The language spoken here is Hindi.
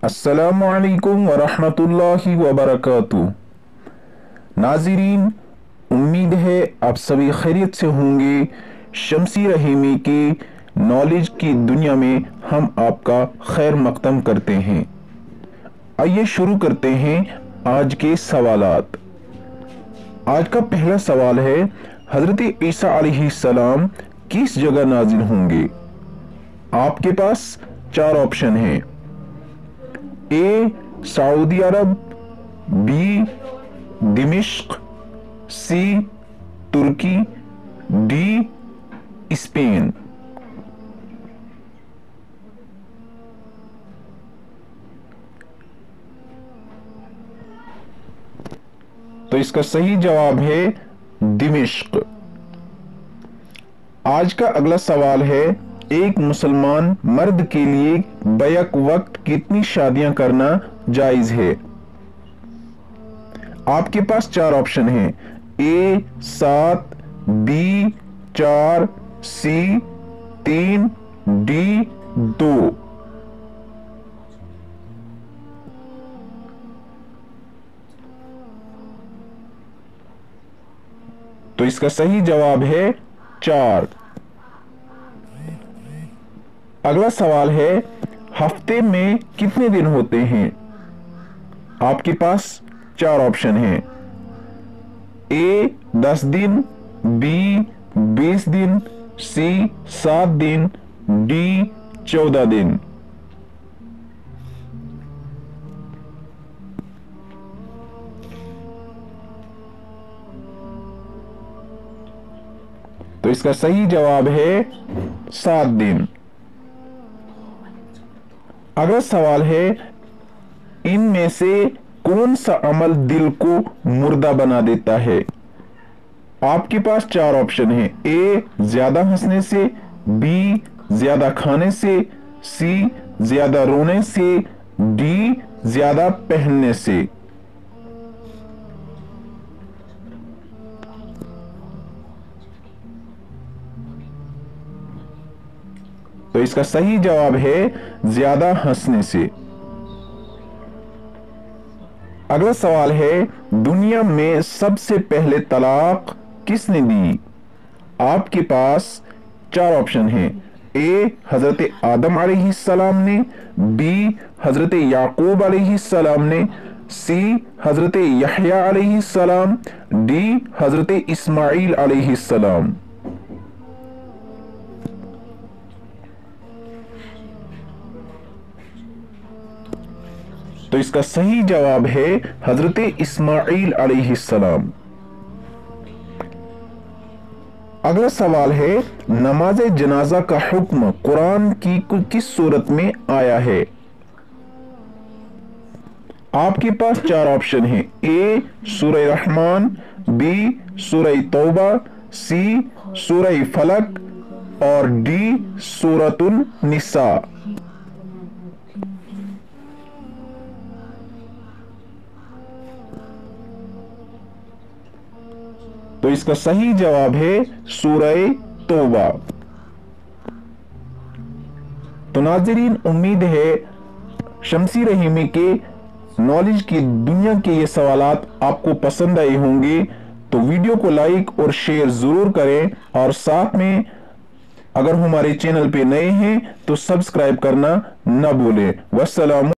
अस्सलामु अलैकुम वरहमतुल्लाहि वबरकातुहू। नाज़रीन, उम्मीद है आप सभी खैरियत से होंगे। शमसी रहीमी की नॉलेज की दुनिया में हम आपका खैर मकदम करते हैं। आइए शुरू करते हैं आज के सवालात। आज का पहला सवाल है, हजरत ईसा अलैहिस्सलाम किस जगह नाजिल होंगे? आपके पास चार ऑप्शन हैं। ए सऊदी अरब, बी दिमिश्क, सी तुर्की, डी स्पेन। तो इसका सही जवाब है दिमिश्क। आज का अगला सवाल है, एक मुसलमान मर्द के लिए बैक वक्त कितनी शादियां करना जायज है? आपके पास चार ऑप्शन हैं। ए 7, बी 4, सी 3, डी 2। तो इसका सही जवाब है 4। अगला सवाल है, हफ्ते में कितने दिन होते हैं? आपके पास चार ऑप्शन हैं। ए 10 दिन, बी 20 दिन, सी 7 दिन, डी 14 दिन। तो इसका सही जवाब है 7 दिन। अगला सवाल है, इनमें से कौन सा अमल दिल को मुर्दा बना देता है? आपके पास चार ऑप्शन हैं। ए ज्यादा हंसने से, बी ज्यादा खाने से, सी ज्यादा रोने से, डी ज्यादा पहनने से। तो इसका सही जवाब है ज्यादा हंसने से। अगला सवाल है, दुनिया में सबसे पहले तलाक किसने दी? आपके पास चार ऑप्शन हैं। ए हजरत आदम अलैहिस्सलाम ने, बी हजरत याकूब अलैहिस्सलाम ने, सी हजरत यहया अलैहिस्सलाम, डी हजरत इस्माइल अलैहिस्सलाम। तो इसका सही जवाब है हजरत इस्माइल अलैहिस्सलाम। अगला सवाल है, नमाज जनाजा का हुक्म कुरान की किस सूरत में आया है? आपके पास चार ऑप्शन हैं। ए सूरह रहमान, बी सूरह तौबा, सी सूरह फलक और डी सूरतुन निसा। तो इसका सही जवाब है सूरह तौबा। तो नाज़रीन, उम्मीद है शमसी रहीमी के नॉलेज की दुनिया के ये सवालात आपको पसंद आए होंगे। तो वीडियो को लाइक और शेयर जरूर करें और साथ में अगर हमारे चैनल पे नए हैं तो सब्सक्राइब करना ना भूलें। वस्सलाम।